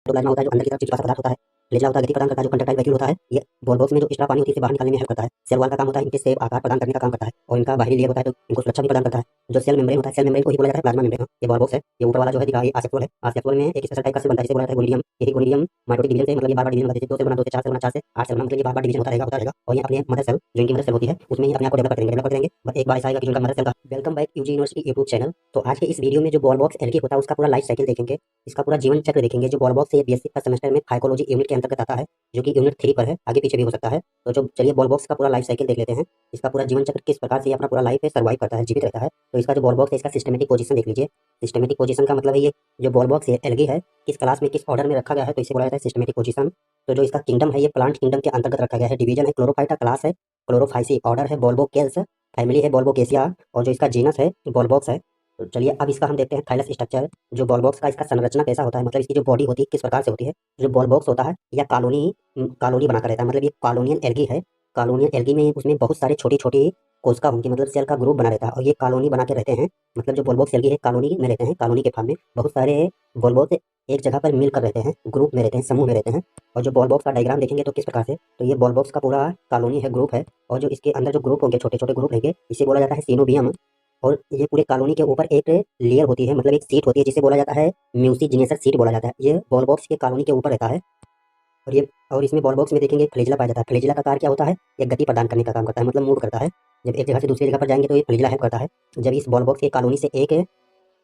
Plasma होता है जो अंदर की तरफ चिपचिपा सा पदार्थ होता है। फ्लैजेला होता है गति प्रदान करता है जो कंडक्टाइल वैक्यूल होता है। ये बॉल बॉक्स में जो एक्स्ट्रा पानी होती है इसे बाहर निकालने में हेल्प करता है। सेल वॉल का काम होता है इनके शेप आकार प्रदान करने का काम करता है और इनका बाहरी लेयर होता है तो इनको सुरक्षा भी प्रदान करता है। जो सेल मेम्ब्रेन होता है, सेल मेम्ब्रेन को ही बोला जाता है प्लाज्मा मेम्ब्रेन। ये बॉल बॉक्स है, ये ऊपर वाला जो है दिखा, ये आसेप्टोल है। आसेप्टोल में एक स्पेशल टाइप का सेल बनता है जिसे बोला जाता है गोनिडियम। यही गोनिडियम माइटोटिक डिवीजन से मतलब ये बार-बार डिवीजन होता है, जैसे 2 से बना 2 से 4 से बना 4 से 8 सेल बना, मतलब ये बार-बार डिवीजन होता रहेगा और ये अपने मदर सेल जो इनकी मदर सेल होती है उसमें ही अपने आप को डेवलप करते रहेंगे। बस एक बार ऐसा आएगा कि उनका मदर सेल का। Welcome back UG university YouTube channel. तो आज के इस वीडियो में जो बॉल बॉक्स एल्गी होता है उसका पूरा लाइफ साइकिल देखेंगे, इसका पूरा जीवन चक्र देखेंगे। जो बॉल बॉक्स है ये बीएससी फर्स्ट सेमेस्टर में फाइकोलॉजी यूनिट के अंतर्गत आता है, जो कि यूनिट 3 पर है, आगे पीछे भी हो सकता है। तो जो चलिए बॉल बॉक्स का पूरा लाइफ साइकिल देख लेते हैं। इसका पूरा जीवन चक्र किस प्रकार से ये अपना पूरा लाइफ है सर्वाइव करता है, जीवित रहता है। तो इसका जो बॉल बॉक्स है इसका सिस्टमेटिक पोजीशन देख लीजिए। सिस्टमेटिक पोजीशन का मतलब है ये जो बॉल बॉक्स है एल्गी है किस क्लास में किस ऑर्डर में रखा गया है तो इसे बोला जाता है सिस्टमेटिक पोजीशन। तो जो इसका किंगडम है ये प्लांट किंगडम के अंतर्गत रखा गया है। डिवीजन है क्लोरोफाइटा, क्लास है क्लोरोफाइसी, ऑर्डर है बोल्बोकेल्स, फैमिली है बोल्बोकेसिया और जो इसका जीनस है बॉल बॉक्स है। तो चलिए अब इसका हम देखते हैं थाइलस स्ट्रक्चर। जो बॉल बॉक्स का इसका संरचना कैसा होता है, मतलब इसकी जो बॉडी होती है किस प्रकार से होती है। जो बॉल बॉक्स होता है या कॉलोनी बनाकर रहता है, मतलब ये कॉलोनियल एल्गी है। कॉलोनियल एल्गी में उसमें बहुत सारे छोटी-छोटी कोशिका होंगी, मतलब सेल का ग्रुप बना रहता है और ये कॉलोनी बना के रहते हैं। मतलब जो बॉल बॉक्स एल्गी है कॉलोनी में रहते हैं, कॉलोनी के फॉर्म में बहुत सारे बॉल बॉक्स एक जगह पर मिलकर रहते हैं, ग्रुप में रहते हैं, समूह में रहते हैं। और जो बॉल बॉक्स का डायग्राम देखेंगे तो किस प्रकार से, तो ये बॉल बॉक्स का पूरा कॉलोनी है, ग्रुप है। और जो इसके अंदर जो ग्रुप होंगे, छोटे-छोटे ग्रुप रहेंगे, इसे बोला जाता है सीनोबियम। और ये पूरे कॉलोनी के ऊपर एक लेयर होती है, मतलब एक सीट होती है जिसे बोला जाता है म्यूसिजिनेसस सीट बोला जाता है। ये बॉल बॉक्स के कॉलोनी के ऊपर रहता है। और इसमें बॉल बॉक्स में देखेंगे फ्लैजेला पाया जाता है। फ्लैजेला का कार्य क्या होता है, ये गति प्रदान करने का काम करता है, मतलब मूव करता है। जब एक जगह से दूसरी जगह पर जाएंगे तो ये फ्लैजेला हेल्प करता है। जब इस बॉल बॉक्स के कॉलोनी से एक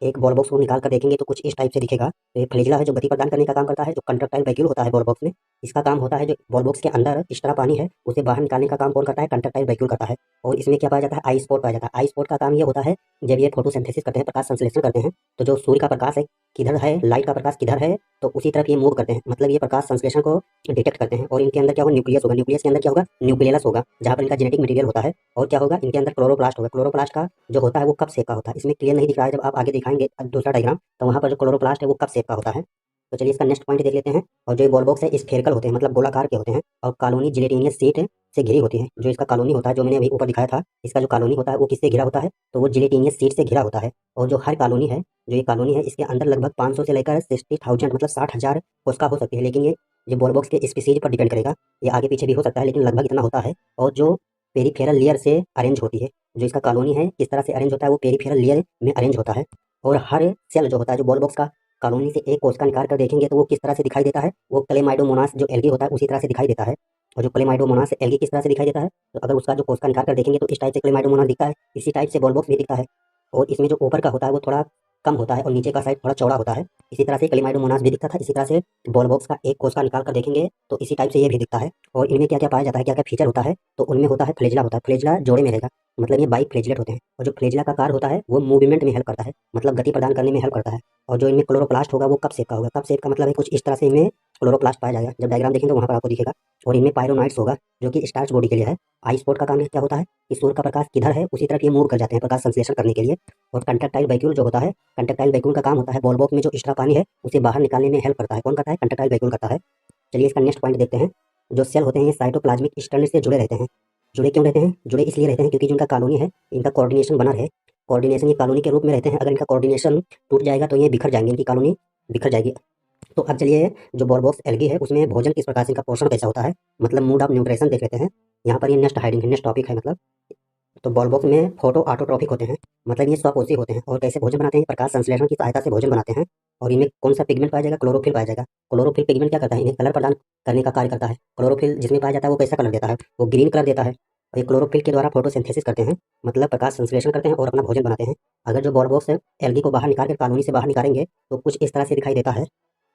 एक बॉल बॉक्स को निकाल कर देखेंगे तो कुछ इस टाइप से दिखेगा। तो ये फ्लैजेला है जो गति प्रदान करने का काम करता है। जो कंट्रैक्टाइल वैक्यूल होता है बॉल बॉक्स में, इसका काम होता है जो बॉल बॉक्स के अंदर एक्स्ट्रा पानी है उसे बाहर निकालने का काम कौन करता है, कंट्रैक्टाइल वैक्यूल करता है। और इसमें क्या पाया जाता है, आई स्पॉट पाया जाता है। आई स्पॉट का काम ये होता है जब ये फोटोसिंथेसिस करते हैं, प्रकाश संश्लेषण करते हैं, तो जो सूर्य का प्रकाश है किधर है, लाइट का प्रकाश किधर है, तो उसी तरफ ये मूव करते हैं। मतलब ये प्रकाश संश्लेषण को डिटेक्ट करते हैं। और इनके अंदर क्या होगा, न्यूक्लियस होगा। न्यूक्लियस के अंदर क्या होगा, न्यूक्लियस होगा, जहाँ पर इनका जेनेटिक मटेरियल होता है। और क्या होगा, इनके अंदर क्लोरोप्लास्ट होगा। क्लोरोप्लास्ट का जो होता है वो कप शेप का होता है। इसमें क्लियर नहीं दिख रहा है, जब आप आगे दिखाएंगे दूसरा डायग्राम तो वहाँ पर जो क्लोरोप्लास्ट है वो कप शेप का होता है। तो चलिए इसका नेक्स्ट पॉइंट देख लेते हैं। और जो बॉल बॉक्स है स्फेरिकल होते हैं, मतलब गोलाकार के होते हैं। और कॉलोनी जिलेटिनियस शीट से घिरी होती है। जो इसका कॉलोनी होता है, जो मैंने अभी ऊपर दिखाया था, इसका जो कॉलोनी होता है वो किससे घिरा होता है, तो वो जिलेटिनियस शीट से घिरा होता है। और जो हर कॉलोनी है, जो ये कॉलोनी है, इसके अंदर लगभग 500 से लेकर 60,000 मतलब 60,000 कोशिका हो सकती है। लेकिन ये बॉल बॉक्स के स्पीसीज पर डिपेंड करेगा, ये आगे पीछे भी हो सकता है, लेकिन लगभग इतना होता है। और जो पेरिफेरल लेयर से अरेंज होती है, जो इसका कॉलोनी है किस तरह से अरेंज होता है, वो पेरिफेरल लेयर में अरेंज होता है। और हर सेल जो होता है, जो बॉल बॉक्स का कॉलोनी से एक कोशिका निकाल कर देखेंगे तो वो किस तरह से दिखाई देता है, वो क्लेमाइडोमोनास जो एल्गी होता है उसी तरह से दिखाई देता है। और जो क्लेमाइडोमोनास एल्गी किस तरह से दिखाई देता है, तो अगर उसका जो कोशिका निकाल कर देखेंगे तो इस टाइप से क्लेमाइडोमोनास दिखता है, इसी टाइप से बॉल बॉक्स भी दिखता है। और इसमें जो ऊपर का होता है वो थोड़ा कम होता है और नीचे का साइड थोड़ा चौड़ा होता है। इसी तरह से क्लेमाइडोमोनास भी दिखता था। इसी तरह से बॉल बॉक्स का एक कोशिका निकाल कर देखेंगे तो इसी टाइप से ये भी दिखता है। और इनमें क्या क्या पाया जाता है, क्या क्या फीचर होता है, तो उनमें होता है फ्लैजेला होता है। फ्लैजेला जोड़े में रहेगा, मतलब ये बाई फ्लैजेलेट होते हैं। और जो फ्लैजेला का कार्य होता है वो मूवमेंट में हेल्प करता है, मतलब गति प्रदान करने में हेल्प करता है। और जो इनमें क्लोरोप्लास्ट होगा वो कप शेप का होगा। कप शेप का मतलब है कुछ इस तरह से इनमें क्लोरोप्लास्ट पाया जाएगा। जब डायग्राम देखेंगे तो वहाँ पर आपको दिखेगा। और इनमें पायरोनाइट्स होगा जो कि स्टार्च बॉडी के लिए है। आई स्पॉट का काम क्या होता है कि सूर्य का प्रकाश किधर है उसी तरफ ये मूव कर जाते हैं प्रकाश संश्लेषण करने के लिए। और कंट्रैक्टाइल वैक्यूल जो होता है, कंट्रैक्टाइल वैक्यूल का काम होता है बॉल बॉक्स में जो एक्स्ट्रा पानी है उसे बाहर निकालने में हेल्प करता है। कौन करता है, कंट्रैक्टाइल वैक्यूल करता है। चलिए इसका नेक्स्ट पॉइंट देखते हैं। जो सेल होते हैं ये साइटोप्लाज्मिक स्टर्न से जुड़े रहते हैं। जुड़े क्यों रहते हैं, जुड़े इसलिए रहते हैं क्योंकि जिनका कॉलोनी है इनका कोऑर्डिनेशन बना रहे। कोऑर्डिनेशन ये कॉलोनी के रूप में रहते हैं। अगर इनका कोऑर्डिनेशन टूट जाएगा तो ये बिखर जाएंगे, इनकी कॉलोनी बिखर जाएगी। तो अब चलिए जो बॉल बॉक्स एल्गी है उसमें भोजन किस प्रकार से, इनका पोषण कैसा होता है, मतलब मोड ऑफ न्यूट्रिशन देख लेते हैं। यहाँ पर ये नेक्स्ट हाइडिंग है, नेक्स्ट टॉपिक है मतलब। तो बॉल बॉक्स में फोटो ऑटोट्रॉफिक होते हैं, मतलब ये स्वपोषी होते हैं। और कैसे भोजन बनाते हैं, प्रकाश संश्लेषण की सहायता से भोजन बनाते हैं। और इनमें कौन सा पिगमेंट पाया जाएगा, क्लोरोफिल पाया जाएगा। क्लोरोफिल पिगमेंट क्या करता है, इन्हें कलर प्रदान करने का कार्य करता है। क्लोरोफिल जिसमें पाया जाता है वो कैसा कलर देता है, वो ग्रीन कलर देता है। और ये क्लोरोफिल के द्वारा फोटोसिंथेसिस करते हैं, मतलब प्रकाश संश्लेषण करते हैं और अपना भोजन बनाते हैं। अगर जो बॉल बॉक्स एल्गी को बाहर निकाल कर कॉलोनी से बाहर निकालेंगे तो कुछ इस तरह से दिखाई देता है।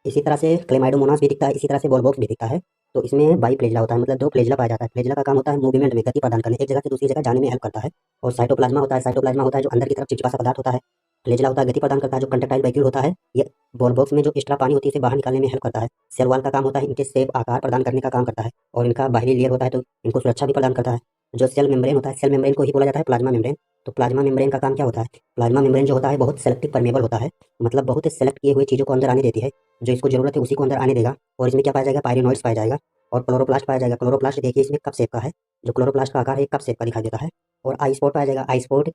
इसी तरह से क्लेमाइडोमोनास भी दिखता है, इसी तरह से बॉल बॉक्स भी दिखता है। तो इसमें बाई फ्लैजेला होता है, मतलब दो फ्लैजेला पाया जाता है। फ्लैजेला का काम होता है मूवमेंट में, गति प्रदान करने, एक जगह से दूसरी जगह जाने में हेल्प करता है। और साइटोप्लाज्मा होता है, साइटोप्लाज्मा होता है जो अंदर की तरफ चिपचिपा सा पदार्थ होता है। फ्लैजेला होता है गति प्रदान करता है, जो कंट्रैक्टाइल वैक्यूल होता है ये बॉल बॉक्स में जो एक्स्ट्रा पानी होती है इसे बाहर निकालने में हेल्प करता है। सेल वॉल का काम होता है इनके शेप आकार प्रदान करने का काम करता है। और इनका बाहरी लेयर होता है तो इनको सुरक्षा भी प्रदान करता है। जो सेल मेम्ब्रेन होता है, सेल मेम्ब्रेन को ही बोला जाता है प्लाज्मा मेम्ब्रेन। तो प्लाज्मा मेम्ब्रेन का काम क्या होता है, प्लाज्मा मेम्ब्रेन जो होता है बहुत सेलेक्टिव परमेबल होता है, मतलब बहुत सेलेक्ट किए हुए चीज़ों को अंदर आने देती है। जो इसको जरूरत है उसी को अंदर आने देगा। और इसमें क्या पाया जाएगा, पायरिनोइड्स पाया जाएगा। और क्लोरोप्लास्ट पाया जाएगा। क्लोरोप्लास्ट देखिए इसमें कप शेप का है, जो क्लोरोप्लास्ट का आकार है कप शेप का दिखाई देता है। और आई स्पॉट पाया जाएगा। आई स्पॉट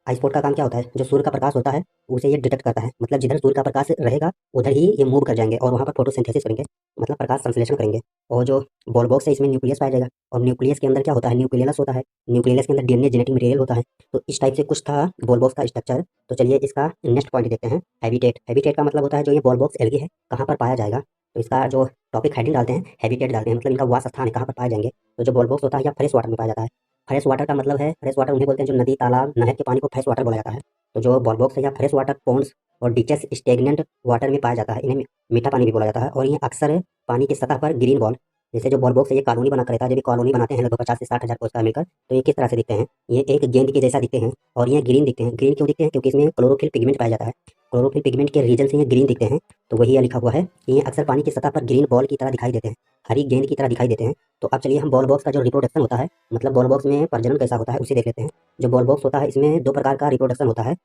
आई स्पॉट का काम क्या होता है, जो सूर्य का प्रकाश होता है उसे ये डिटेक्ट करता है, मतलब जिधर सूर्य का प्रकाश रहेगा उधर ही ये मूव कर जाएंगे और वहाँ पर फोटोसिंथेसिस करेंगे, मतलब प्रकाश संश्लेषण करेंगे। और जो बॉल बॉक्स है इसमें न्यूक्लियस पाया जाएगा, और न्यूक्लियस के अंदर क्या होता है, न्यूक्लियस होता है, न्यूक्लियस के अंदर डीएनए जेनेटिक मटेरियल होता है। तो इस टाइप से कुछ था बॉल बॉक्स का स्ट्रक्चर। तो चलिए इसका नेक्स्ट पॉइंट देखते हैं, हैबिटेट। हैबिटेट का मतलब होता है जो ये बॉल बॉक्स एल्गी है कहाँ पर पाया जाएगा। तो इसका जो टॉपिक हेडिंग डालते हैं हैबिटेट डालते हैं, मतलब इनका वास स्थान है, कहाँ पर पाए जाएंगे। तो जो बॉल बॉक्स होता है या फ्रेश वाटर में पाया जाता है। फ्रेश वाटर का मतलब है, फ्रेश वाटर उन्हें बोलते हैं जो नदी तालाब नहर के पानी को फ्रेश वाटर बोला जाता है। तो जो बॉल बॉक्स है या फ्रेश वाटर पॉन्ड्स और डिचेस स्टेगनेंट वाटर में पाया जाता है, इन्हें मीठा पानी भी बोला जाता है। और ये अक्सर पानी की सतह पर ग्रीन बॉल, जैसे जो बॉल बॉक्स है ये कॉलोनी बनाकर रहता है, जब भी कॉलोनी बनाते हैं लगभग 50 से 60 हज़ार कोच का मिलकर, तो ये किस तरह से दिखते हैं, ये एक गेंद के जैसा दिखते हैं। और ये ग्रीन दिखते हैं। ग्रीन क्यों दिखते हैं, क्योंकि इसमें क्लोरोफिल पिगमेंट पाया जाता है। क्लोरोफिल पिगमेंट के रीजन से ये ग्रीन दिखते हैं। तो वही लिखा हुआ है कि ये अक्सर पानी की सतह पर ग्रीन बॉल की तरह दिखाई देते हैं, हरी गेंद की तरह दिखाई देते हैं। तो अब चलिए हम बॉल बॉक्स का जो रिप्रोडक्शन होता है, मतलब बॉल बॉक्स में प्रजनन कैसा होता है उसे देख लेते हैं। जो बॉल बॉक्स होता है इसमें दो प्रकार का रिप्रोडक्शन होता है,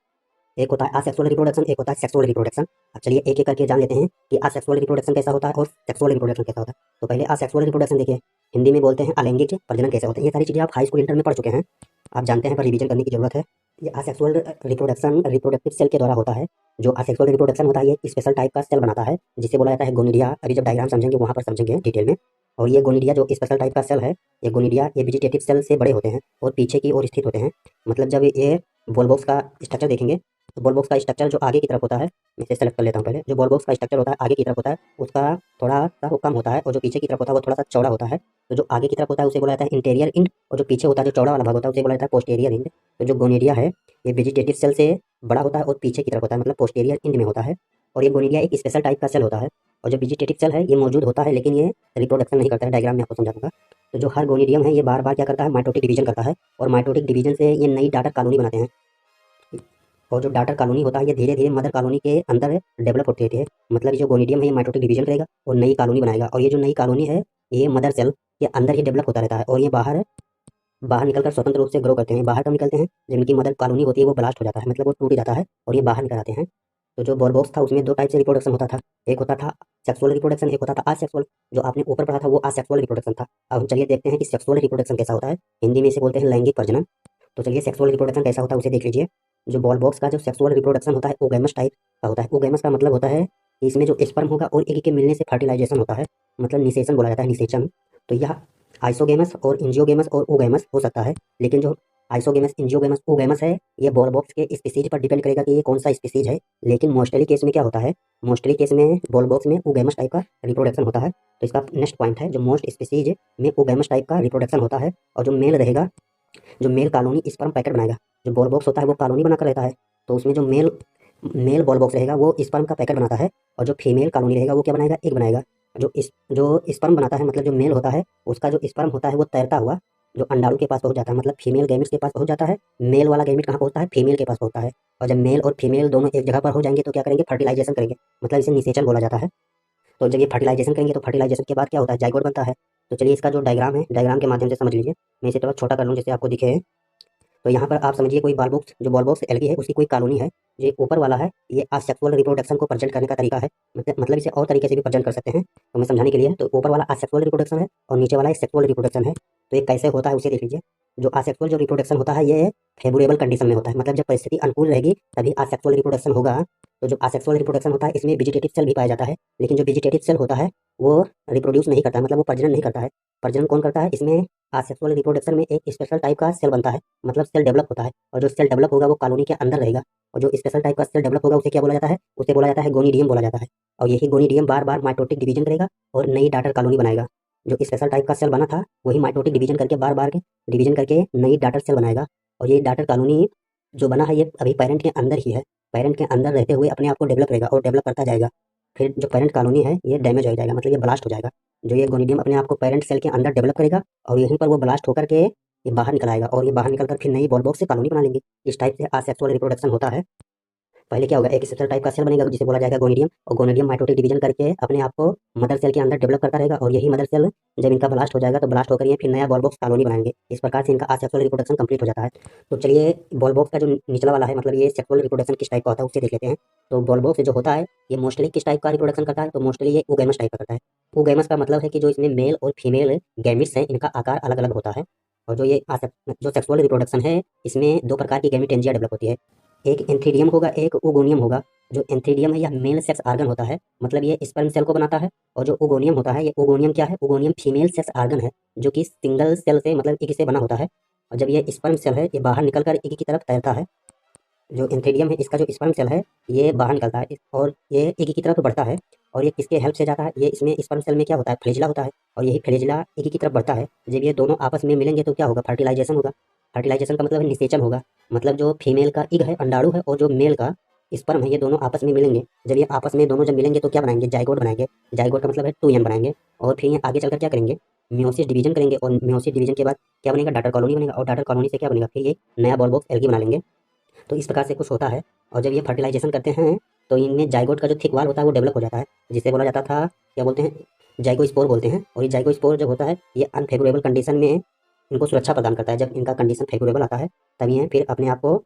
एक होता है असेक्सुअल रिप्रोडक्शन, एक होता है सेक्सुअल रिप्रोडक्शन। अब चलिए एक एक करके जान लेते हैं कि असेक्सुअल रिप्रोडक्शन कैसा होता है और सेक्सुअल रिप्रोडक्शन कैसा होता है। तो पहले असेक्सुअल रिप्रोडक्शन देखिए, हिंदी में बोलते हैं अलैंगिक प्रजनन कैसे होता है। ये सारी चीज़ें आप हाई स्कूल इंटर में पढ़ चुके हैं, आप जानते हैं, पर रिवीजन करने की जरूरत है। ये असेक्सुअल रिप्रोडक्शन रिप्रोडक्टिव सेल के द्वारा होता है। जो असेक्सुअल रिप्रोडक्शन होता है ये स्पेशल टाइप का सेल बनाता है जिसे बोला जाता है गोनिडिया। अभी जब डायग्राम समझेंगे वहाँ पर समझेंगे डिटेल में। और ये गोनिडिया जो स्पेशल टाइप का सेल है, ये गोनिडिया ये वेजिटेटिव सेल से बड़े होते हैं और पीछे की ओर स्थित होते हैं। मतलब जब ये बॉल बॉक्स का स्ट्रक्चर देखेंगे, तो बॉल बॉक्स का स्ट्रक्चर जो आगे की तरफ होता है, मैं इसे सेलेक्ट कर लेता हूँ पहले। जो बॉल बॉक्स का स्ट्रक्चर होता है आगे की तरफ होता है उसका थोड़ा सा वो कम होता है, और जो पीछे की तरफ होता है वो थोड़ा सा चौड़ा होता है। तो जो आगे की तरफ होता है उसे बोला जाता है इंटीरियर इंड, और जो पीछे होता है जो चौड़ा वाला भाग होता है उसे बोला जाता है पोस्टीरियर इंड। तो जो गोनिडिया है ये वेजिटेटिव सेल से बड़ा होता है और पीछे की तरफ होता है, मतलब पोस्टीरियर इंड में होता है। और ये गोनिडिया एक स्पेशल टाइप का सेल होता है। और जो वेजिटेटिव सेल है ये मौजूद होता है लेकिन ये रिप्रोडक्शन नहीं करता है, डायग्राम में आपको समझा दूंगा। तो जो हर गोनिडियम है ये बार बार क्या करता है, माइटोटिक डिवीजन करता है, और माइटोटिक डिवीजन से ये नई डाटर कॉलोनी बनाते हैं। और जो डाटर कॉलोनी होता है ये धीरे धीरे मदर कॉलोनी के अंदर डेवलप होती रहती है। मतलब ये जो गोनिडियम है ये माइटोटिक डिवीजन करेगा और नई कॉलोनी बनाएगा, और ये जो नई कॉलोनी है ये मदर सेल के अंदर ही डेवलप होता रहता है। और ये बाहर बाहर निकलकर स्वतंत्र रूप से ग्रो करते हैं। बाहर कब निकलते हैं, जब इनकी मदर कॉलोनी होती है वो ब्लास्ट हो जाता है, मतलब वो टूट जाता है और ये बाहर निकल आते हैं। तो जो बॉल बॉक्स था उसमें दो टाइप से रिप्रोडक्शन होता था, एक होता था सेक्सुअल रिप्रोडक्शन, एक होता था असेक्सुअल। जो आपने ऊपर पढ़ा था वो असेक्सुअल रिप्रोडक्शन था। अब हम चलिए देखते हैं कि सेक्सुअल रिप्रोडक्शन कैसा होता है। हिंदी में इसे बोलते हैं लैंगिक प्रजनन। तो चलिए सेक्सुअल रिप्रोडक्शन कैसा होता है उसे देख लीजिए। जो बॉल बॉक्स का जो सेक्सुअल रिप्रोडक्शन होता है ओगैमस टाइप का होता है। ओगैमस का मतलब होता है कि इसमें जो स्पर्म होगा और एग के मिलने से फर्टिलाइजेशन होता है, मतलब निषेचन बोला जाता है, निषेचन। तो यह आइसोगेमस और इंजियोगेमस और ओगैमस हो सकता है, लेकिन जो आइसोगेमस इंजियोगेमस ओगैमस है ये बॉल बॉक्स के स्पीसीज पर डिपेंड करेगा कि ये कौन सा स्पीसीज है। लेकिन मोस्टली केस में क्या होता है, मोस्टली केस में बॉल बॉक्स में ओगैमस टाइप का रिप्रोडक्शन होता है। तो इसका नेक्स्ट पॉइंट है जो मोस्ट स्पीसीज में ओगैमस टाइप का रिप्रोडक्शन होता है। और जो मेल रहेगा, जो मेल कॉलोनी स्पर्म पैकेट बनाएगा। जो बॉल बॉक्स होता है वो कॉलोनी बनाकर रहता है, तो उसमें जो मेल मेल बॉल बॉक्स रहेगा वो स्पर्म का पैकेट बनाता है, और जो फीमेल कॉलोनी रहेगा वो क्या बनाएगा, एग बनाएगा। जो स्पर्म बनाता है, मतलब जो मेल होता है उसका जो स्पर्म होता है वो तैरता हुआ जो अंडाणु के पास पहुंच जाता है, मतलब फीमेल गैमेट्स के पास पहुंच जाता है। मेल वाला गैमेट कहाँ पहुंचता है, फीमेल के पास पहुंचता है। और जब मेल और फीमेल दोनों एक जगह पर हो जाएंगे तो क्या करेंगे, फर्टिलाइजेशन करेंगे, मतलब इसे निषेचन बोला जाता है। तो जब ये फर्टिलाइजेशन करेंगे तो फर्टिलाइजेशन के बाद क्या होता है, जाइगोट बनता है। तो चलिए इसका जो डायग्राम है डायग्राम के माध्यम से समझ लीजिए। मैं इसे थोड़ा छोटा कर लूँ जैसे आपको दिखे। तो यहाँ पर आप समझिए कोई बॉल बॉक्स, जो बॉल बॉक्स एल्गी है उसकी कोई कॉलोनी है। ये ऊपर वाला है ये असेक्सुअल रिप्रोडक्शन को प्रेजेंट करने का तरीका है, मतलब इसे और तरीके से भी प्रेजेंट कर सकते हैं। तो मैं समझाने के लिए, तो ऊपर वाला असेक्सुअल रिप्रोडक्शन है और नीचे वाला सेक्सुअल रिप्रोडक्शन है। तो ये कैसे होता है उसे देख लीजिए। जो असेक्सुअल जो रिप्रोडक्शन होता है ये फेवरेबल कंडीशन में होता है, मतलब जब परिस्थिति अनुकूल रहेगी तभी असेक्सुअल रिप्रोडक्शन होगा। तो जो असेक्सुअल रिप्रोडक्शन होता है इसमें वेजिटेटिव सेल भी पाया जाता है, लेकिन जो वेजिटेटिव सेल होता है वो रिप्रोड्यूस नहीं करता है, मतलब वो प्रजनन नहीं करता है। प्रजनन कौन करता है, इसमें असेक्सुअल रिप्रोडक्शन में एक स्पेशल टाइप का सेल बनता है, मतलब सेल डेवलप होता है। और जो सेल डेवलप होगा वो कॉलोनी के अंदर रहेगा। और जो स्पेशल टाइप का सेल डेवलप होगा उसे क्या बोला जाता है, उसे बोला जाता है गोनिडियम बोला जाता है। और यही गोनिडियम बार बार माइटोटिक डिवीजन करेगा और नई डाटर कॉलोनी बनाएगा। जो स्पेशल टाइप का सेल बना था वही माइटोटिक डिवीजन करके बार बार डिवीजन करके नई डाटर सेल बनाएगा। और ये डाटर कॉलोनी जो बना है ये अभी पेरेंट के अंदर ही है, पेरेंट के अंदर रहते हुए अपने आप को डेवलप रहेगा और डेवलप करता जाएगा। फिर जो पेरेंट कॉलोनी है ये डैमेज हो जाएगा, मतलब ये ब्लास्ट हो जाएगा। जो ये गोनिडियम अपने आप को पेरेंट सेल के अंदर डेवलप करेगा और यहीं पर वो ब्लास्ट होकर के ये बाहर निकल आएगा, और ये बाहर निकल कर फिर नई बॉल बॉक्स से कॉलोनी बना लेंगे। इस टाइप से असेक्सुअल रिप्रोडक्शन होता है। पहले क्या होगा, एक स्पेशल टाइप का सेल बनेगा जिसे बोला जाएगा गोनिडियम, और गोनिडियम माइटोटिक डिवीजन करके अपने आप को मदर सेल के अंदर डेवलप करता रहेगा, और यही मदर सेल जब इनका ब्लास्ट हो जाएगा तो ब्लास्ट होकर ये फिर नया बॉल बॉक्स कॉलोनी बनाएंगे। इस प्रकार से इनका असेक्सुअल रिप्रोडक्शन कंप्लीट हो जाता है। तो चलिए बॉल बॉक्स का जो निचला वाला है, मतलब ये सेक्सुअल रिप्रोडक्शन किस टाइप का होता है उससे देख लेते हैं। तो बॉल बॉक्स जो होता है ये मोस्टली किस टाइप का रिप्रोडक्शन करता है, तो मोस्टली ये ओगैमस टाइप का करता है। ओगैमस का मतलब है कि जो इसमें मेल और फीमेल गैमिट्स हैं इनका आकार अलग अलग होता है। और जो सेक्सुअल रिप्रोडक्शन है, इसमें दो प्रकार की गैमेटेंजिया डेवलप होती है। एक एंथीडियम होगा, एक ओगोनियम होगा। जो एंथीडियम है यह मेल सेक्स आर्गन होता है, मतलब ये स्पर्म सेल को बनाता है। और जो ओगोनियम होता है, ये ओगोनियम क्या है, ओगोनियम फीमेल सेक्स आर्गन है, जो कि सिंगल सेल से मतलब एक से बना होता है। और जब ये स्पर्म सेल है, ये बाहर निकलकर एक की तरफ तैरता है। जो एंथीडियम है, इसका जो स्पर्म सेल है, ये बाहर निकलता है और ये एक की तरफ बढ़ता है। और ये किसके हेल्प से जाता है, ये इसमें स्पर्म सेल में क्या होता है, फ्लैजिला होता है। और यही फ्लैजिला एक की तरफ बढ़ता है। जब ये दोनों आपस में मिलेंगे तो क्या होगा, फर्टिलाइजेशन होगा। फर्टिलाइजेशन का मतलब है निषेचन होगा। मतलब जो फीमेल का इग है, अंडाणु है, और जो मेल का स्पर्म है, ये दोनों आपस में मिलेंगे। जब ये आपस में दोनों जब मिलेंगे तो क्या बनाएंगे, जाइगोट बनाएंगे। जाइगोट का मतलब है 2n बनाएंगे। और फिर ये आगे चलकर क्या करेंगे, मियोसिस डिवीजन करेंगे। और मियोसिस डिवीजन के बाद क्या बनेगा, डाटर कॉलोनी बनेगा। और डाटर कॉलोनी से क्या बनेगा, फिर ये नया बॉल बॉक्स एल्गी बना लेंगे। तो इस प्रकार से कुछ होता है। और जब ये फर्टिलाइजेशन करते हैं तो इनमें जाइगोट का जो थिक वाल होता है वो डेवलप हो जाता है, जिसे बोला जाता था, क्या बोलते हैं, जाइगोस्पोर बोलते हैं। और ये जाइगोस्पोर जब होता है, ये अनफेवरेबल कंडीशन में इनको सुरक्षा प्रदान करता है। जब इनका कंडीशन फेवरेबल आता है तब ये फिर अपने आप को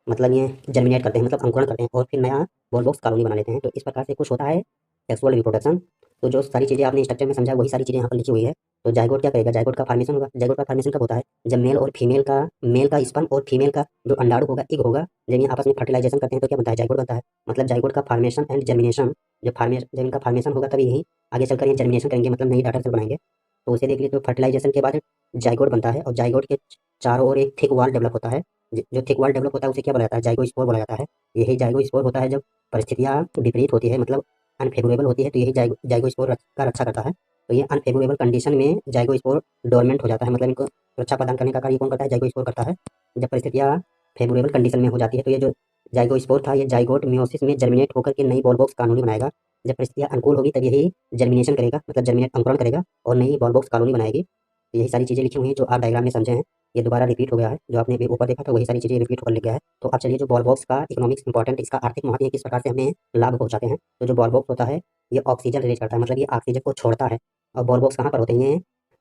मतलब ये जर्मिनेट करते हैं, मतलब अंकुरण करते हैं और फिर नया बॉल बॉक्स कॉलोनी बना लेते हैं। तो इस प्रकार से कुछ होता है सेक्सुअल रिप्रोडक्शन। तो जो सारी चीज़ें आपने स्ट्रक्चर में समझा, वही सारी चीज़ें यहाँ पर लिखी हुई है। तो जाइगोट क्या करेगा, जाइगोट का फॉर्मेशन होगा। जाइगोट का फॉर्मेशन कब होता है, जब मेल का स्पर्म और फीमेल का जो अंडाणु होगा, इग होगा, जब ये आपस में फर्टिलाइजेशन करते हैं तो क्या बनता है, जाइगोट बनता है। मतलब जाइगोट का फॉर्मेशन एंड जर्मिनेशन, जब इनका फॉर्मेशन होगा तभी यही आगे चलकर ये जर्मिनेशन करेंगे, मतलब नई डाटा सेल बनाएंगे। तो उसे देख लीजिए, तो फर्टिलाइजेशन के बाद जाइगोट बनता है और जाइगोट के चारों ओर एक थिक वॉल डेवलप होता है। जो थिक वॉल डेवलप होता है उसे क्या बोला जाता है, जाइगोस्पोर बोला जाता है। यही जाइगोस्पोर होता है, जब परिस्थितियाँ विपरीत होती है, मतलब अनफेवरेबल होती है, तो यही जाइगोस्पोर का रक्षा करता है। तो ये अनफेवरेबल कंडीशन में जाइगोस्पोर डोरमेंट हो जाता है, मतलब इनको रक्षा प्रदान करने का कार्य कौन करता है, जाइगोस्पोर करता है। जब परिस्थितियाँ फेवरेबल कंडीशन में हो जाती है तो ये जो जाइगोस्पोर था, ये जाइगोट मियोसिस में जर्मिनेट होकर के नई बॉल बॉक्स कॉलोनी बनाएगा। जब परिस्थितियाँ अनुकूल होगी तब यही जर्मिनेशन करेगा, मतलब जर्मिनेट अंकुरण करेगा और नई बॉल बॉक्स कॉलोनी बनाएगी। तो यही सारी चीज़ें लिखी हुई हैं जो आप डायग्राम में समझे हैं। ये दोबारा रिपीट हो गया है, जो आपने अभी ऊपर देखा था वही सारी चीज़ें रिपीट होकर लिख गया है। तो अब चलिए, जो बॉल बॉक्स का इकोनॉमिक्स इंपॉर्टेंट, इसका आर्थिक महत्व है, किस प्रकार से हमें लाभ पहुंचाते हैं। तो जो बॉल बॉक्स होता है, ये ऑक्सीजन रिलीज करता है, मतलब ये ऑक्सीजन को छोड़ता है। और बॉल बॉक्स कहाँ पर होते हैं, ये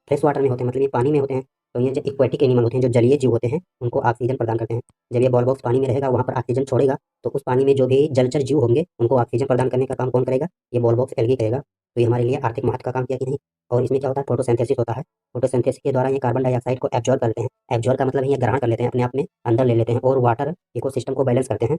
फ्रेश वाटर में होते हैं, मतलब ये पानी में होते हैं। तो ये जो इक्वेटिक एनिमल होते हैं, जो जलीय जीव होते हैं, उनको ऑक्सीजन प्रदान करते हैं। जब ये बॉल बॉक्स पानी में रहेगा, वहाँ पर ऑक्सीजन छोड़ेगा, तो उस पानी में जो भी जलचर जीव होंगे उनको ऑक्सीजन प्रदान करने का काम कौन करेगा, ये बॉल बॉक्स एल्गी करेगा। तो ये हमारे लिए आर्थिक महत्व का काम किया कि नहीं। और इसमें क्या होता है, फोटोसिंथेसिस होता है। फोटोसिंथेसिस के द्वारा ये कार्बन डाइऑक्साइड को एब्जॉर्ब करते हैं। एब्जॉर्ब का मतलब है ये ग्रहण कर लेते हैं, अपने आप में अंदर ले लेते हैं और वाटर इकोसिस्टम को बैलेंस करते हैं।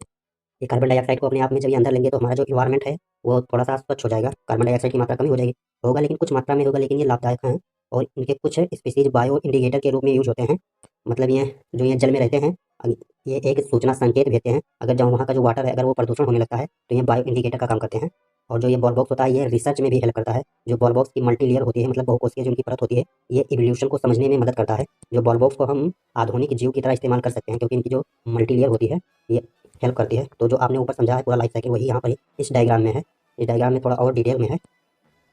ये कार्बन डाइऑक्साइड को अपने आप में जब ये अंदर लेंगे तो हमारा जो इन्वायरमेंट है वो थोड़ा सा स्वच्छ हो जाएगा। कार्बन डाइऑक्साइड की मात्रा कमी हो जाएगी, होगा लेकिन कुछ मात्रा में होगा, लेकिन ये लाभदायक हैं। और इनके कुछ स्पीसीज बायो इंडिकेटर के रूप में यूज होते हैं। मतलब ये जो ये जल में रहते हैं, ये एक सूचना संकेत भेजते हैं। अगर जब वहाँ का जो वाटर है अगर वो प्रदूषण होने लगता है तो ये बायो इंडिकेटर का काम करते हैं। और जो ये बॉल बॉक्स होता है, ये रिसर्च में भी हेल्प करता है। जो बॉल बॉक्स की मल्टी लेयर होती है, मतलब बहुकोषीय जो इनकी परत होती है, ये इवोल्यूशन को समझने में मदद करता है। जो बॉल बॉक्स को हम आधुनिक जीव की तरह इस्तेमाल कर सकते हैं, क्योंकि इनकी जो मल्टी लेयर होती है ये हेल्प करती है। तो जो आपने ऊपर समझा है पूरा लाइफ साइकिल, वही यहाँ पर इस डायग्राम में है। इस डायग्राम में थोड़ा और डिटेल में है,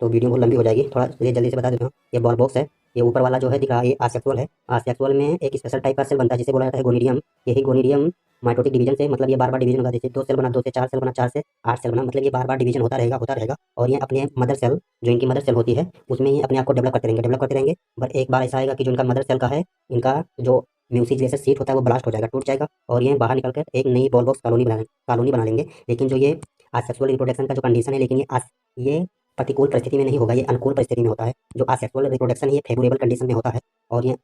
तो वीडियो बहुत लंबी हो जाएगी, थोड़ा ये जल्दी से बता देता हूँ। ये बॉल बॉक्स है, ये ऊपर वाला जो है दिख रहा है, ये आसेक्सुअल है। आसेक्सुअल में एक स्पेशल टाइप का सेल बनता है जिसे बोला जाता है गोनिडियम। यही गोनिडियम माइटोटिक डिवीजन से, मतलब ये बार बार डिवीजन होगा, जैसे 2 सेल बना, 2 से 4 सेल बना, 4 से 8 सेल बना, मतलब ये बार बार डिवीजन होता रहेगा, होता रहेगा। और ये अपने मदर सेल, जो इनकी मदर सेल होती है, उसमें ये अपने आप को डेवलप करते रहेंगे, डेवलप करते रहेंगे। बट एक बार ऐसा आएगा कि जो इनका मदर सेल का है, इनका जो म्यूसिक जैसे सीट होता है वो ब्लास्ट हो जाएगा, टूट जाएगा, और ये बाहर निकल कर एक नई बॉल बॉक्स कॉलोनी बना लेंगे। लेकिन जो ये आसेक्सुअल रिप्रोडक्शन का जो कंडीशन है, लेकिन ये प्रतिकूल परिस्थिति में नहीं होगा, ये अनुकूल परिस्थिति में होता है। जो असेक्सुअल रिप्रोडक्शन है ये फेवरेबल कंडीशन में होता है। और ये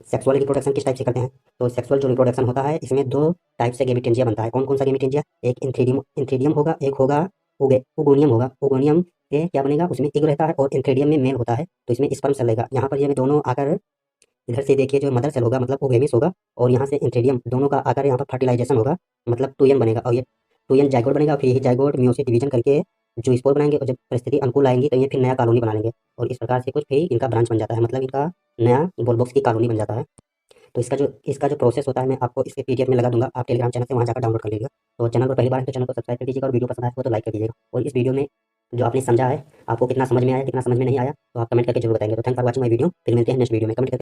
सेक्सुअल रिप्रोडक्शन किस टाइप से करते हैं, तो सेक्सुअल जो रिप्रोडक्शन होता है इसमें 2 टाइप से गैमेटेंजिया बनता है। कौन कौन सा गैमेटेंजिया, एक एंथीडियम होगा, एक होगा ओगोनियम होगा। ओगोनियम से क्या बनेगा, उसमें एग रहता है, और एंथीडियम में मेल होता है, तो इसमें स्पर्म सेल रहेगा। यहाँ पर ये दोनों आकर इधर से देखिए, जो मदर सेल होगा मतलब ओवेमिस होगा, और यहाँ से एंथीडियम, दोनों का आकर यहाँ पर फर्टिलाइजेशन होगा, मतलब 2n बनेगा। और ये 2n जाइगोट बनेगा, फिर यही जाइगोट मियोसिस डिवीजन करके जो स्पोर बनाएंगे, और जब परिस्थिति अनुकूल आएंगी तो ये फिर नया कॉलोनी बना लेंगे। और इस प्रकार से कुछ फिर इनका ब्रांच बन जाता है, मतलब इनका नया बॉल बॉक्स की कॉलोनी बन जाता है। तो इसका जो प्रोसेस होता है, मैं आपको इसके पीडीएफ में लगा दूंगा, आप टेलीग्राम चैनल से वहाँ जाकर डाउनलोड कर लीजिएगा। तो चैनल पर पहली बार है तो चैनल को सब्सक्राइब कर दीजिएगा, और वीडियो पसंद आए तो लाइक कर दीजिएगा। और इस वीडियो में जो आपने समझा है, आपको कितना समझ में आया, कितना समझ में नहीं आया, तो आप कमेंट करके जरूर बताएंगे। तो thank for watching my video, फिर मिलते हैं नेक्स्ट वीडियो में। कमेंट